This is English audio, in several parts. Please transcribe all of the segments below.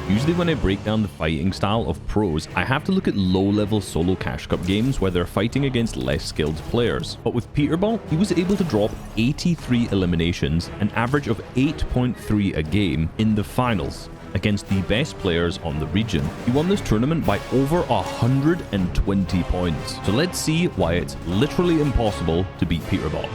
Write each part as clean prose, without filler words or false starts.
Usually when I break down the fighting style of pros, I have to look at low-level solo cash cup games where they're fighting against less skilled players. But with Peterbot, he was able to drop 83 eliminations, an average of 8.3 a game in the finals against the best players on the region. He won this tournament by over 120 points. So let's see why it's literally impossible to beat Peterbot.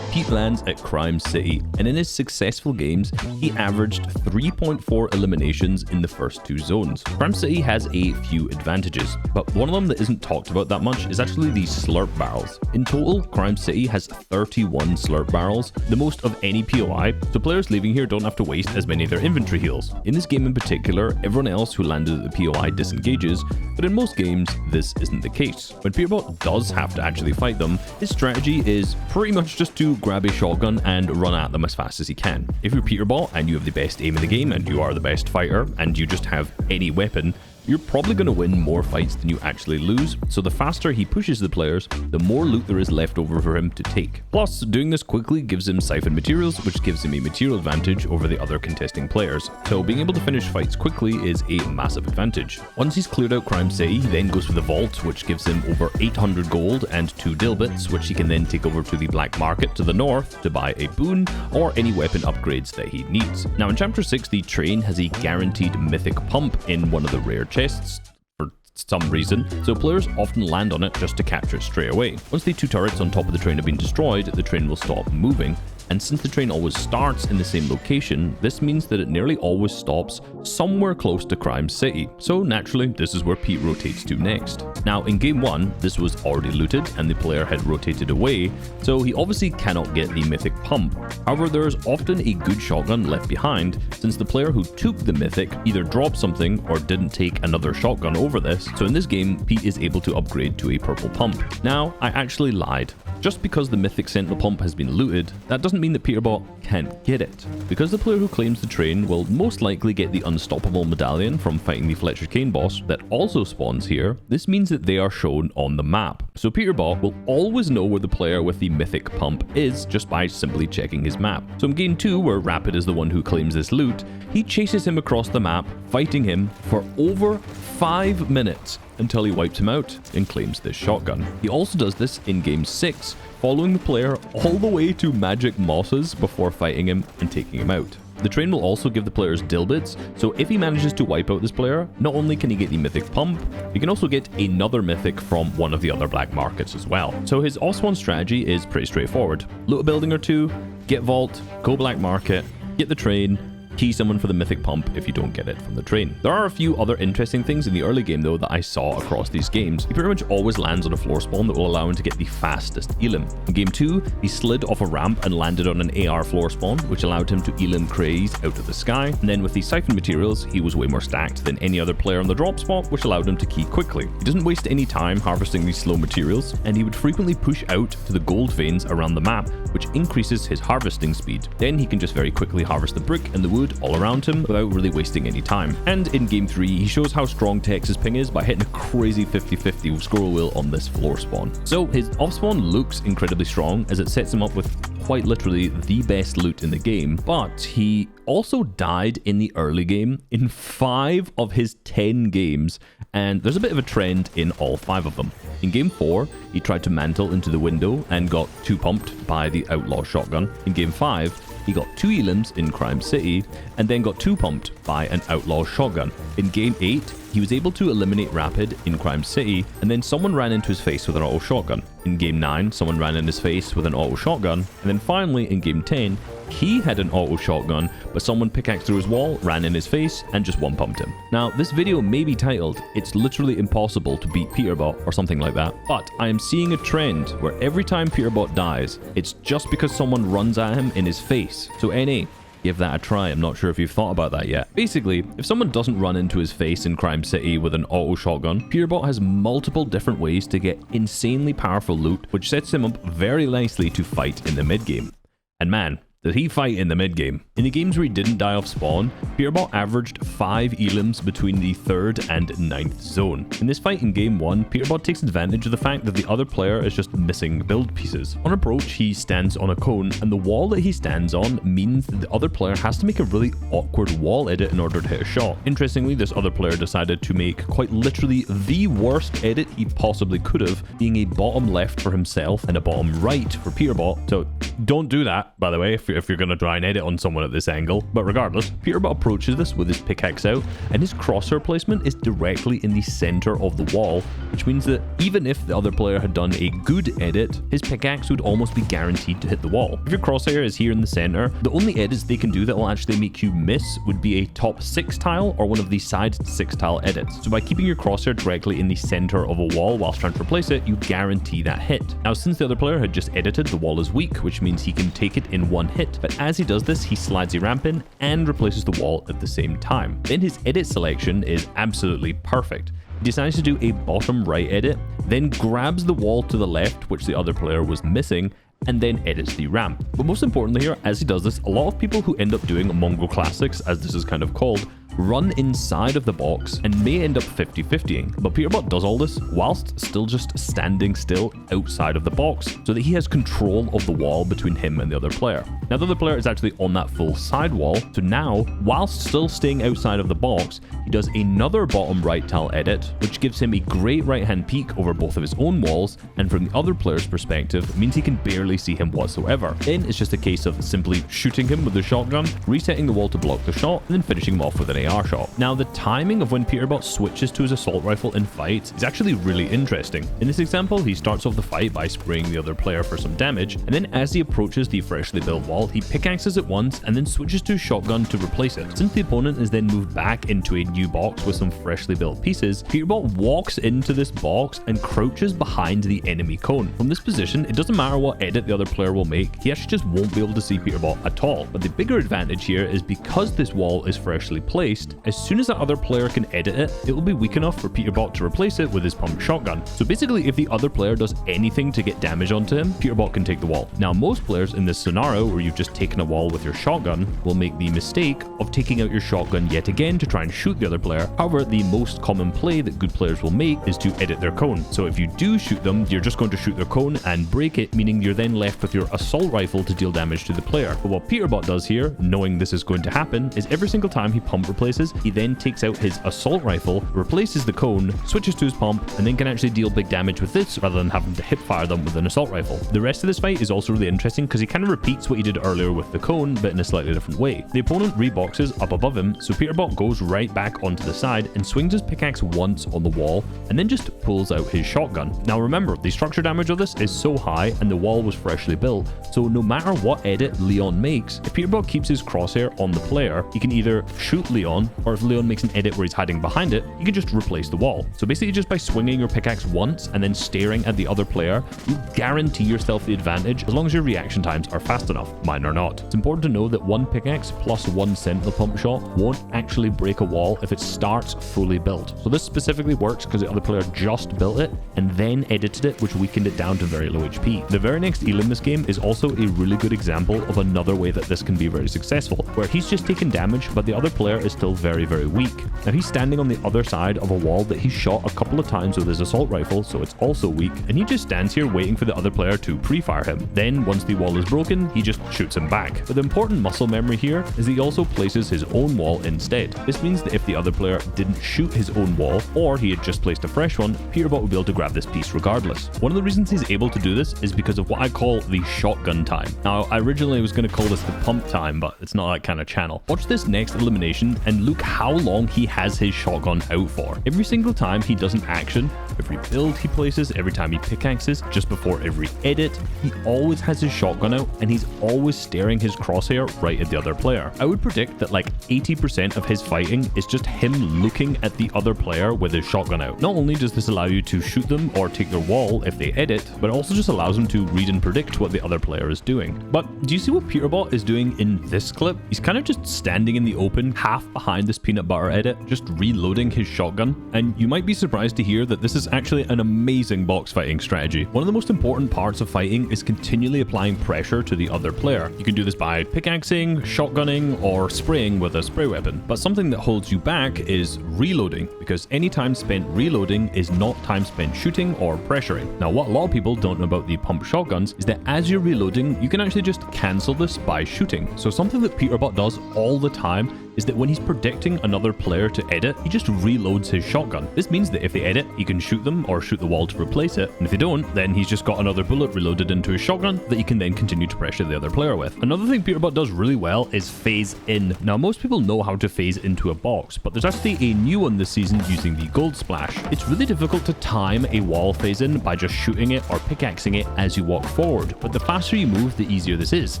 Pete lands at Crime City, and in his successful games, he averaged 3.4 eliminations in the first two zones. Crime City has a few advantages, but one of them that isn't talked about that much is actually the slurp barrels. In total, Crime City has 31 slurp barrels, the most of any POI, so players leaving here don't have to waste as many of their inventory heals. In this game in particular, everyone else who landed at the POI disengages, but in most games, this isn't the case. When Peterbot does have to actually fight them, his strategy is pretty much just to grab a shotgun and run at them as fast as he can. If you're Peterbot and you have the best aim in the game and you are the best fighter and you just have any weapon, you're probably going to win more fights than you actually lose, so the faster he pushes the players, the more loot there is left over for him to take. Plus, doing this quickly gives him siphon materials, which gives him a material advantage over the other contesting players. So being able to finish fights quickly is a massive advantage. Once he's cleared out Crime City, he then goes for the vault, which gives him over 800 gold and 2 dilbits, which he can then take over to the black market to the north to buy a boon or any weapon upgrades that he needs. Now in chapter 6, the train has a guaranteed mythic pump in one of the rare chests for some reason, so players often land on it just to capture it straight away. Once the 2 turrets on top of the train have been destroyed, the train will stop moving. And since the train always starts in the same location, this means that it nearly always stops somewhere close to Crime City. So naturally, this is where Pete rotates to next. Now in game 1, this was already looted and the player had rotated away, so he obviously cannot get the mythic pump. However, there is often a good shotgun left behind, since the player who took the mythic either dropped something or didn't take another shotgun over this. So in this game, Pete is able to upgrade to a purple pump. Now, I actually lied. Just because the mythic sentinel pump has been looted, that doesn't mean that Peterbot can't get it. Because the player who claims the train will most likely get the unstoppable medallion from fighting the Fletcher Kane boss that also spawns here, this means that they are shown on the map. So Peterbot will always know where the player with the mythic pump is just by simply checking his map. So in game 2, where Rapid is the one who claims this loot, he chases him across the map, fighting him for over 5 minutes until he wipes him out and claims this shotgun. He also does this in game 6, following the player all the way to magic mosses before fighting him and taking him out. The train will also give the players dilbits, so if he manages to wipe out this player, not only can he get the mythic pump, he can also get another mythic from one of the other black markets as well. So his off-spawn strategy is pretty straightforward. Loot a building or two, get vault, go black market, get the train, key someone for the mythic pump if you don't get it from the train. There are a few other interesting things in the early game though that I saw across these games. He pretty much always lands on a floor spawn that will allow him to get the fastest elim. In game 2, he slid off a ramp and landed on an AR floor spawn, which allowed him to elim craze out of the sky. And then with the siphon materials, he was way more stacked than any other player on the drop spot, which allowed him to key quickly. He doesn't waste any time harvesting these slow materials, and he would frequently push out to the gold veins around the map, which increases his harvesting speed. Then he can just very quickly harvest the brick and the wood all around him without really wasting any time. And in game 3, he shows how strong Tex's ping is by hitting a crazy 50-50 squirrel wheel on this floor spawn. So his off spawn looks incredibly strong, as it sets him up with quite literally the best loot in the game, but he also died in the early game in 5 of his 10 games, and there's a bit of a trend in all 5 of them. In game 4, he tried to mantle into the window and got 2 pumped by the outlaw shotgun. In game 5, he got 2 elims in Crime City and then got 2 pumped by an outlaw shotgun. In game 8, he was able to eliminate Rapid in Crime City, and then someone ran into his face with an auto shotgun. In game 9, someone ran in his face with an auto shotgun, and then finally in game 10, he had an auto shotgun, but someone pickaxed through his wall, ran in his face, and just one pumped him. Now, this video may be titled, "It's literally impossible to beat Peterbot," or something like that, but I am seeing a trend where every time Peterbot dies, it's just because someone runs at him in his face. So NA, give that a try. I'm not sure if you've thought about that yet. Basically, if someone doesn't run into his face in Crime City with an auto shotgun, Peterbot has multiple different ways to get insanely powerful loot, which sets him up very nicely to fight in the mid game. And man, Did he fight in the mid-game? In the games where he didn't die off spawn, Peterbot averaged 5 elims between the 3rd and 9th zone. In this fight in game 1, Peterbot takes advantage of the fact that the other player is just missing build pieces. On approach, he stands on a cone, and the wall that he stands on means that the other player has to make a really awkward wall edit in order to hit a shot. Interestingly, this other player decided to make quite literally the worst edit he possibly could have, being a bottom left for himself and a bottom right for Peterbot. So don't do that, by the way, if you're going to try and edit on someone at this angle. But regardless, Peterbot approaches this with his pickaxe out, and his crosshair placement is directly in the center of the wall, which means that even if the other player had done a good edit, his pickaxe would almost be guaranteed to hit the wall. If your crosshair is here in the center, the only edits they can do that will actually make you miss would be a top 6 tile or one of the side 6 tile edits. So by keeping your crosshair directly in the center of a wall whilst trying to replace it, you guarantee that hit. Now, since the other player had just edited, the wall is weak, which means he can take it in one hit. But as he does this, he slides a ramp in and replaces the wall at the same time. Then his edit selection is absolutely perfect. He decides to do a bottom right edit, then grabs the wall to the left, which the other player was missing, and then edits the ramp. But most importantly here, as he does this, a lot of people who end up doing Mongo Classics, as this is kind of called, run inside of the box and may end up 50-50ing. But Peterbot does all this whilst still just standing still outside of the box so that he has control of the wall between him and the other player. Now the other player is actually on that full side wall, so now, whilst still staying outside of the box, he does another bottom right tile edit, which gives him a great right hand peek over both of his own walls, and from the other player's perspective, means he can barely see him whatsoever. Then it's just a case of simply shooting him with the shotgun, resetting the wall to block the shot, and then finishing him off with an AR shot. Now the timing of when Peterbot switches to his assault rifle in fights is actually really interesting. In this example, he starts off the fight by spraying the other player for some damage, and then as he approaches the freshly built wall, he pickaxes it once and then switches to shotgun to replace it. Since the opponent is then moved back into a new box with some freshly built pieces, Peterbot walks into this box and crouches behind the enemy cone. From this position, it doesn't matter what edit the other player will make, he actually just won't be able to see Peterbot at all. But the bigger advantage here is because this wall is freshly placed, as soon as that other player can edit it, it will be weak enough for Peterbot to replace it with his pumped shotgun. So basically, if the other player does anything to get damage onto him, Peterbot can take the wall. Now, most players in this scenario where you've just taken a wall with your shotgun will make the mistake of taking out your shotgun yet again to try and shoot the other player. However, the most common play that good players will make is to edit their cone. So if you do shoot them, you're just going to shoot their cone and break it, meaning you're then left with your assault rifle to deal damage to the player. But what Peterbot does here, knowing this is going to happen, is every single time he pump replaces, he then takes out his assault rifle, replaces the cone, switches to his pump, and then can actually deal big damage with this rather than having to hip fire them with an assault rifle. The rest of this fight is also really interesting because he kind of repeats what he did earlier with the cone, but in a slightly different way. The opponent reboxes up above him, so Peterbot goes right back onto the side and swings his pickaxe once on the wall, and then just pulls out his shotgun. Now remember, the structure damage of this is so high and the wall was freshly built, so no matter what edit Leon makes, if Peterbot keeps his crosshair on the player, he can either shoot Leon, or if Leon makes an edit where he's hiding behind it, you can just replace the wall. So basically, just by swinging your pickaxe once and then staring at the other player, you guarantee yourself the advantage as long as your reaction times are fast enough. Mine are not. It's important to know that one pickaxe plus one sentinel pump shot won't actually break a wall if it starts fully built. So this specifically works because the other player just built it and then edited it, which weakened it down to very low HP. The very next elim in this game is also a really good example of another way that this can be very successful, where he's just taken damage, but the other player is still very, very weak. Now he's standing on the other side of a wall that he shot a couple of times with his assault rifle, so it's also weak, and he just stands here waiting for the other player to pre-fire him. Then, once the wall is broken, he just shoots him back. But the important muscle memory here is that he also places his own wall instead. This means that if the other player didn't shoot his own wall, or he had just placed a fresh one, Peterbot would be able to grab this piece regardless. One of the reasons he's able to do this is because of what I call the shotgun time. Now, I originally was going to call this the pump time, but it's not that kind of channel. Watch this next elimination and look how long he has his shotgun out for. Every single time he does an action, every build he places, every time he pickaxes, just before every edit, he always has his shotgun out and he's always staring his crosshair right at the other player. I would predict that like 80% of his fighting is just him looking at the other player with his shotgun out. Not only does this allow you to shoot them or take their wall if they edit, but it also just allows him to read and predict what the other player is doing. But do you see what Peterbot is doing in this clip? He's kind of just standing in the open, half behind behind this peanut butter edit, just reloading his shotgun, and you might be surprised to hear that this is actually an amazing box fighting strategy. One of the most important parts of fighting is continually applying pressure to the other player. You can do this by pickaxing, shotgunning, or spraying with a spray weapon, but something that holds you back is reloading, because any time spent reloading is not time spent shooting or pressuring. Now, what a lot of people don't know about the pump shotguns is that as you're reloading, you can actually just cancel this by shooting. So something that Peterbot does all the time is that when he's predicting another player to edit, he just reloads his shotgun. This means that if they edit, he can shoot them or shoot the wall to replace it, and if they don't, then he's just got another bullet reloaded into his shotgun that he can then continue to pressure the other player with. Another thing Peterbot does really well is phase in. Now, most people know how to phase into a box, but there's actually a new one this season using the gold splash. It's really difficult to time a wall phase in by just shooting it or pickaxing it as you walk forward, but the faster you move, the easier this is.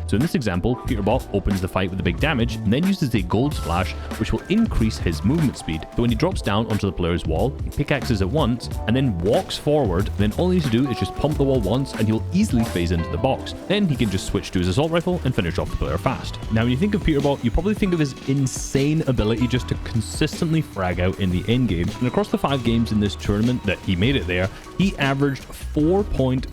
So in this example, Peterbot opens the fight with a big damage and then uses a gold splash, which will increase his movement speed. So when he drops down onto the player's wall, he pickaxes it once and then walks forward. Then all he needs to do is just pump the wall once and he'll easily phase into the box. Then he can just switch to his assault rifle and finish off the player fast. Now, when you think of Peterbot, you probably think of his insane ability just to consistently frag out in the endgame. And across the 5 games in this tournament that he made it there, he averaged 4.8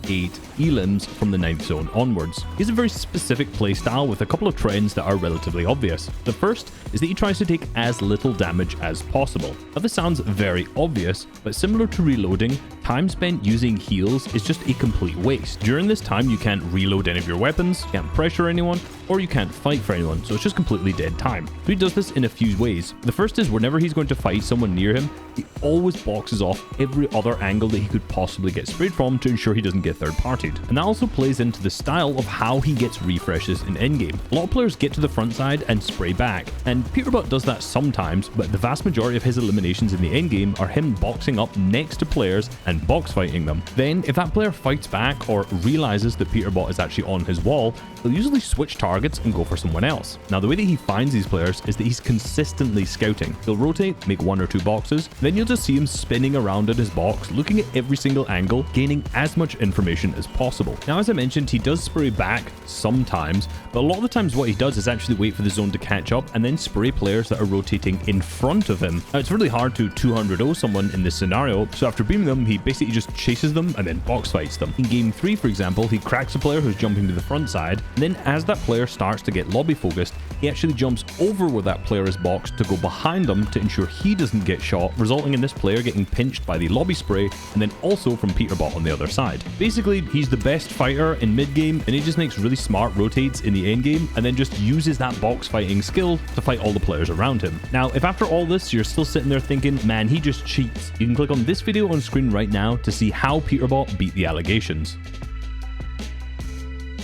elims from the 9th zone onwards. He has a very specific playstyle with a couple of trends that are relatively obvious. The first is that he tries to take as little damage as possible. Now, this sounds very obvious, but similar to reloading, time spent using heals is just a complete waste. During this time, you can't reload any of your weapons, you can't pressure anyone, or you can't fight for anyone, so it's just completely dead time. So he does this in a few ways. The first is whenever he's going to fight someone near him, he always boxes off every other angle that he could possibly get sprayed from to ensure he doesn't get third-partied. And that also plays into the style of how he gets refreshes in endgame. A lot of players get to the front side and spray back, and Peterbot does that sometimes, but the vast majority of his eliminations in the endgame are him boxing up next to players and box fighting them. Then, if that player fights back or realizes that Peterbot is actually on his wall, he'll usually switch targets and go for someone else. Now, the way that he finds these players is that he's consistently scouting. He'll rotate, make 1 or 2 boxes, then you'll just see him spinning around at his box, looking at every single angle, gaining as much information as possible. Now, as I mentioned, he does spray back sometimes, but a lot of the times what he does is actually wait for the zone to catch up and then spray players that are rotating in front of him. Now, it's really hard to 200-0 someone in this scenario, so after beaming them, he basically just chases them and then box fights them. In game 3, for example, he cracks a player who's jumping to the front side, and then as that player starts to get lobby focused, he actually jumps over where that player is boxed to go behind them to ensure he doesn't get shot, resulting in this player getting pinched by the lobby spray and then also from Peterbot on the other side. Basically, he's the best fighter in mid-game, and he just makes really smart rotates in the end game and then just uses that box fighting skill to fight all the players around him. Now, if after all this you're still sitting there thinking, man, he just cheats, you can click on this video on screen right now to see how Peterbot beat the allegations.